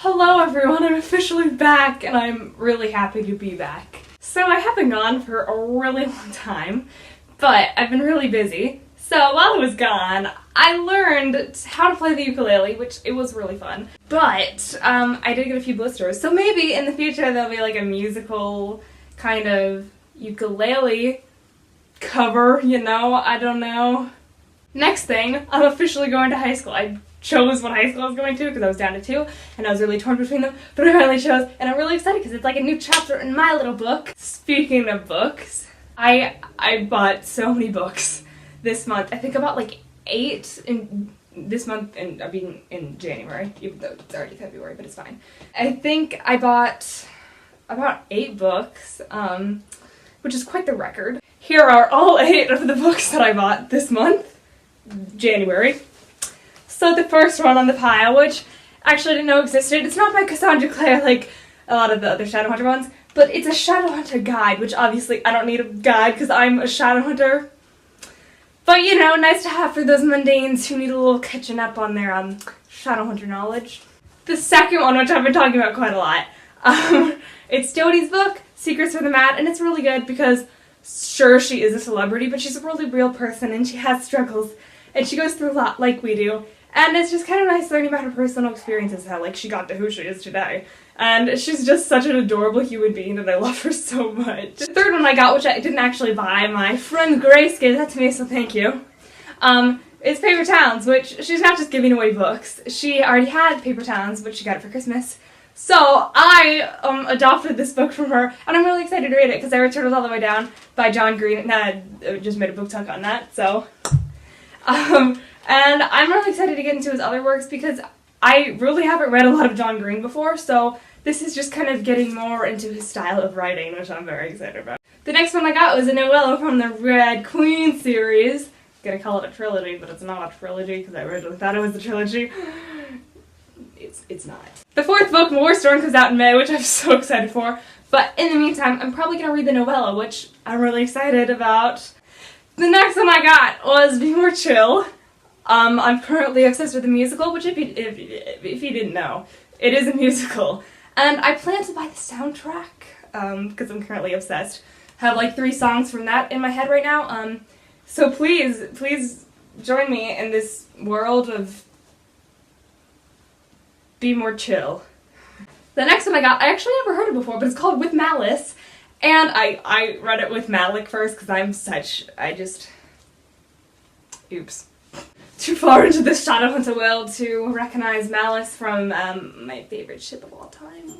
Hello everyone, I'm officially back and I'm really happy to be back. So I have been gone for a really long time, but I've been really busy. So while I was gone, I learned how to play the ukulele, which it was really fun. But I did get a few blisters, so maybe in the future there'll be like a musical kind of ukulele cover, you know, I don't know. Next thing, I'm officially going to high school. I chose what high school I was going to because I was down to two and I was really torn between them, but I finally chose and I'm really excited because it's like a new chapter in my little book. Speaking of books, I bought so many books this month. I think about like 8 in this month, and I mean in January, even though it's already February, but it's fine. I think I bought about 8 books, which is quite the record. Here are all 8 of the books that I bought this month, January. So the first one on the pile, which actually I didn't know existed, it's not by Cassandra Clare like a lot of the other Shadowhunter ones, but it's a Shadowhunter guide, which obviously I don't need a guide because I'm a Shadowhunter. But you know, nice to have for those mundanes who need a little catching up on their Shadowhunter knowledge. The second one, which I've been talking about quite a lot, it's Jodie's book, Secrets for the Mad, and it's really good because sure, she is a celebrity, but she's a really real person and she has struggles and she goes through a lot like we do. And it's just kind of nice learning about her personal experiences, how like she got to who she is today. And she's just such an adorable human being and I love her so much. The third one I got, which I didn't actually buy, my friend Grace gave that to me, so thank you, is Paper Towns, which she's not just giving away books. She already had Paper Towns, but she got it for Christmas. So I adopted this book from her, and I'm really excited to read it because I read Turtles All the Way Down by John Green, and I just made a book talk on that, so. And I'm really excited to get into his other works because I really haven't read a lot of John Green before, so this is just kind of getting more into his style of writing, which I'm very excited about. The next one I got was a novella from the Red Queen series. I'm gonna call it a trilogy, but it's not a trilogy because I originally thought it was a trilogy. It's not. The fourth book, War Storm, comes out in May, which I'm so excited for, but in the meantime, I'm probably gonna read the novella, which I'm really excited about. The next one I got was Be More Chill. I'm currently obsessed with the musical, which if you didn't know, it is a musical. And I plan to buy the soundtrack, because I'm currently obsessed. I have like 3 songs from that in my head right now. So please join me in this world of Be More Chill. The next one I got, I actually never heard it before, but it's called With Malice. And I read it with Malik first because oops. Too far into the Shadowhunter world to recognize Malice from my favorite ship of all time.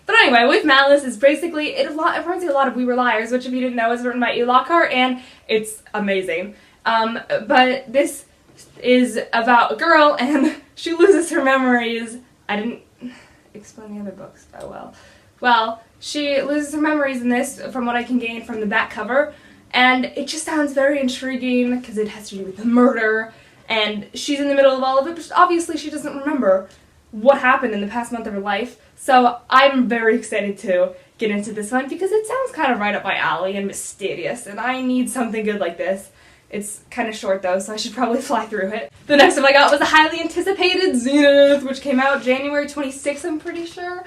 But anyway, With Malice is basically, it reminds me a lot of We Were Liars, which if you didn't know is written by E. Lockhart, and it's amazing. But this is about a girl and she loses her memories. I didn't explain the other books that well. Well, she loses her memories in this from what I can gain from the back cover, and it just sounds very intriguing because it has to do with the murder. And she's in the middle of all of it, but obviously she doesn't remember what happened in the past month of her life. So I'm very excited to get into this one because it sounds kind of right up my alley and mysterious, and I need something good like this. It's kind of short though, so I should probably fly through it. The next one I got was the highly anticipated Zenith, which came out January 26th, I'm pretty sure.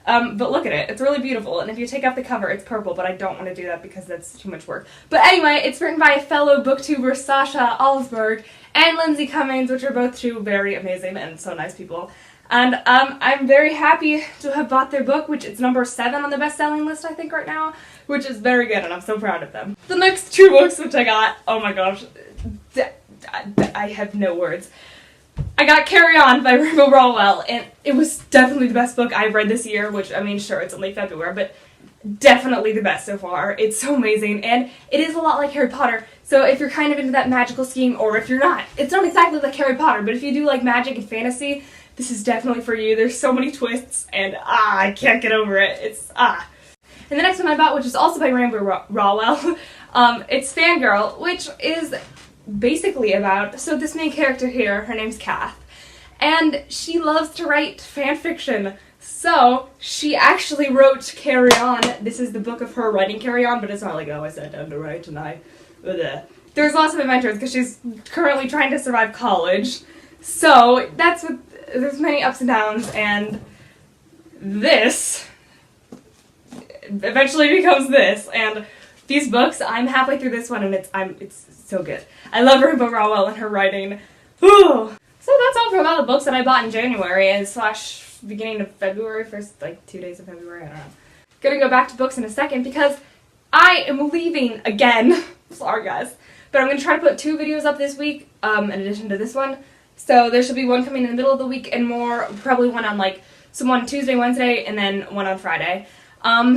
But look at it, it's really beautiful, and if you take off the cover, it's purple, but I don't want to do that because that's too much work. But anyway, it's written by fellow booktuber Sasha Alsberg and Lindsay Cummings, which are both 2 very amazing and so nice people. And I'm very happy to have bought their book, which is number 7 on the best-selling list, I think, right now, which is very good, and I'm so proud of them. The next 2 books which I got, oh my gosh, I have no words. I got Carry On by Rainbow Rowell, and it was definitely the best book I've read this year, which, I mean, sure, it's only February, but definitely the best so far. It's so amazing, and it is a lot like Harry Potter, so if you're kind of into that magical scheme, or if you're not, it's not exactly like Harry Potter, but if you do like magic and fantasy, this is definitely for you. There's so many twists, and I can't get over it. And the next one I bought, which is also by Rainbow Rowell, it's Fangirl, which is basically about, so this main character here, her name's Kath, and she loves to write fan fiction, so she actually wrote Carry On. This is the book of her writing Carry On, but it's not like, oh, I sat down to write and there's lots of adventures because she's currently trying to survive college, so that's what, there's many ups and downs, and this eventually becomes this, and these books, I'm halfway through this one, and it's so good. I love Rainbow Rowell and her writing. Ooh. So that's all from all the books that I bought in January and / beginning of February, first like 2 days of February, I don't know. Gonna go back to books in a second because I am leaving again. Sorry guys. But I'm gonna try to put 2 videos up this week, in addition to this one. So there should be one coming in the middle of the week and more, probably one on one Tuesday, Wednesday, and then one on Friday.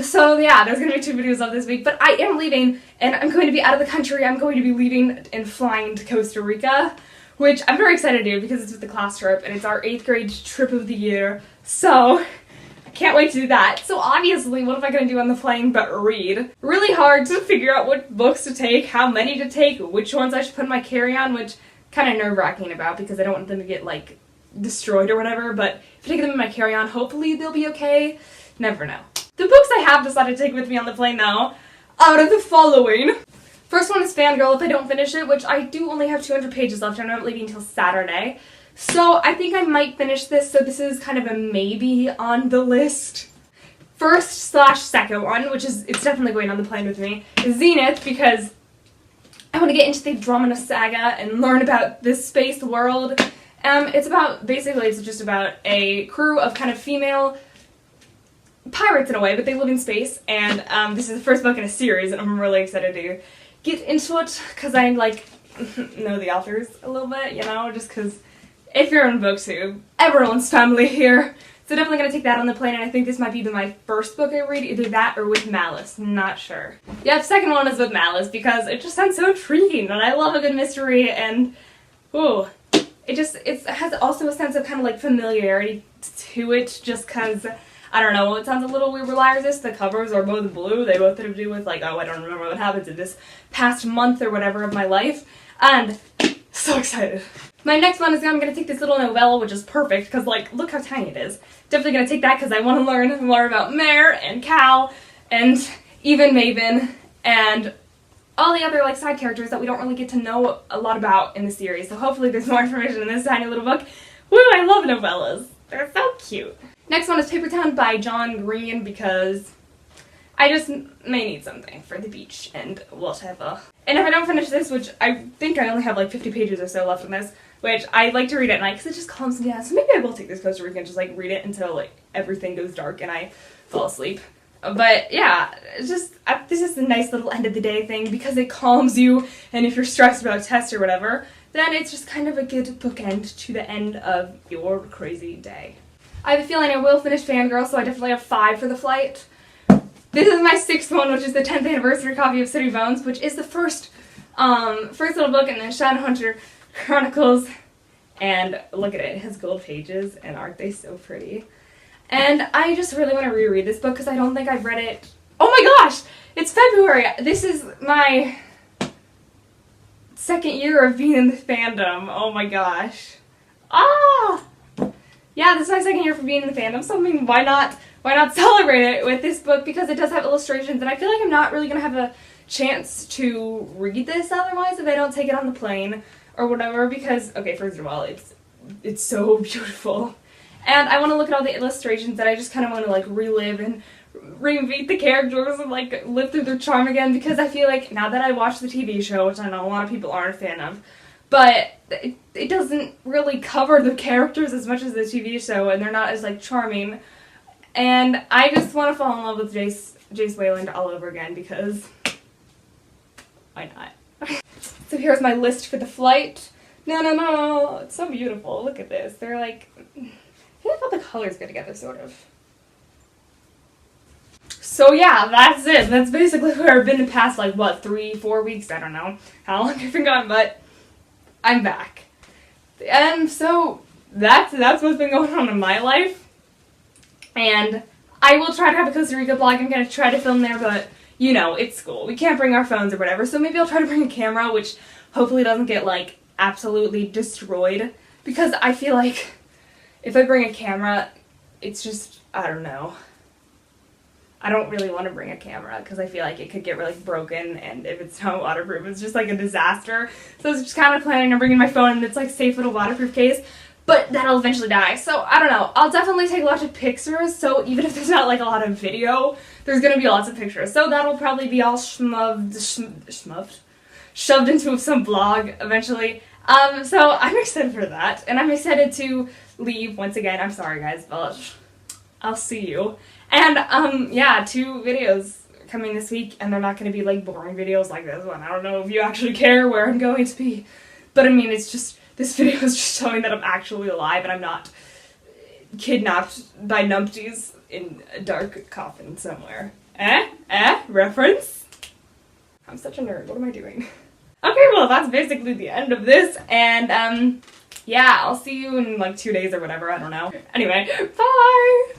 So yeah, there's gonna be 2 videos up this week, but I am leaving, and I'm going to be out of the country. I'm going to be leaving and flying to Costa Rica, which I'm very excited to do because it's with the class trip, and it's our 8th grade trip of the year, so I can't wait to do that. So obviously, what am I gonna do on the plane but read? Really hard to figure out what books to take, how many to take, which ones I should put in my carry-on, which kind of nerve-wracking about because I don't want them to get, like, destroyed or whatever, but if I take them in my carry-on, hopefully they'll be okay. Never know. The books I have decided to take with me on the plane, though, out of the following. First one is Fangirl if I don't finish it, which I do only have 200 pages left, and I'm not leaving until Saturday. So I think I might finish this, so this is kind of a maybe on the list. First / second one, which is, it's definitely going on the plane with me, is Zenith, because I want to get into the Andromeda saga and learn about this space world. It's about, basically it's just about a crew of kind of female pirates in a way, but they live in space, and this is the first book in a series, and I'm really excited to get into it, because I, like, know the authors a little bit, you know, just because if you're in BookTube, everyone's family here. So definitely going to take that on the plane, and I think this might be my first book I read, either that or with Malice, not sure. Yeah, the second one is with Malice, because it just sounds so intriguing, and I love a good mystery, and, ooh, it has also a sense of kind of, like, familiarity to it, just because, I don't know, it sounds a little weird with Liar's List. The covers are both blue. They both have to do with, like, oh, I don't remember what happens in this past month or whatever of my life. And so excited. My next one is I'm going to take this little novella, which is perfect, because, like, look how tiny it is. Definitely going to take that because I want to learn more about Mare and Cal and even Maven and all the other, like, side characters that we don't really get to know a lot about in the series. So hopefully there's more information in this tiny little book. Woo, I love novellas. They're so cute. Next one is Paper Town by John Green because I just may need something for the beach and whatever. And if I don't finish this, which I think I only have like 50 pages or so left in this, which I like to read at night because it just calms me down. So maybe I will take this Costa Rica and just like read it until like everything goes dark and I fall asleep. But yeah, it's just, this is a nice little end of the day thing because it calms you, and if you're stressed about tests or whatever, then it's just kind of a good bookend to the end of your crazy day. I have a feeling I will finish Fangirl, so I definitely have 5 for the flight. This is my 6th one, which is the 10th anniversary copy of City Bones, which is the first little book in the Shadowhunter Chronicles. And look at it, it has gold pages, and aren't they so pretty? And I just really want to reread this book because I don't think I've read it. Oh my gosh! It's February! This is my 2nd year of being in the fandom. Oh my gosh. Ah! Yeah, this is my 2nd year for being in the fandom, so I mean, why not celebrate it with this book, because it does have illustrations, and I feel like I'm not really going to have a chance to read this otherwise if I don't take it on the plane or whatever, because, okay, first of all, it's so beautiful. And I want to look at all the illustrations that I just kind of want to, like, relive and re-meet the characters and, like, live through their charm again, because I feel like now that I watched the TV show, which I know a lot of people aren't a fan of, but it doesn't really cover the characters as much as the TV show, and they're not as, like, charming. And I just want to fall in love with Jace Wayland all over again, because why not? So here's my list for the flight. No, it's so beautiful. Look at this. They're like, I feel like all the colors go together, sort of. So yeah, that's it. That's basically where I've been the past, like, what, 3-4 weeks? I don't know how long I've been gone, but I'm back. And so that's what's been going on in my life. And I will try to have a Costa Rica vlog. I'm going to try to film there, but, you know, it's school. We can't bring our phones or whatever, so maybe I'll try to bring a camera, which hopefully doesn't get, like, absolutely destroyed. Because I feel like if I bring a camera, it's just, I don't know. I don't really want to bring a camera because I feel like it could get really broken, and if it's not waterproof, it's just like a disaster. So I was just kind of planning on bringing my phone in its like safe little waterproof case. but that'll eventually die. So I don't know. I'll definitely take lots of pictures. So even if there's not like a lot of video, there's gonna be lots of pictures. So that'll probably be all shoved into some vlog eventually. So I'm excited for that, and I'm excited to leave once again. I'm sorry guys, but I'll see you. And yeah, 2 videos coming this week, and they're not going to be like boring videos like this one. I don't know if you actually care where I'm going to be, but I mean, it's just, this video is just showing that I'm actually alive and I'm not kidnapped by numpties in a dark coffin somewhere. Reference? I'm such a nerd, what am I doing? Okay, well that's basically the end of this, and yeah, I'll see you in like 2 days or whatever, I don't know. Anyway, bye!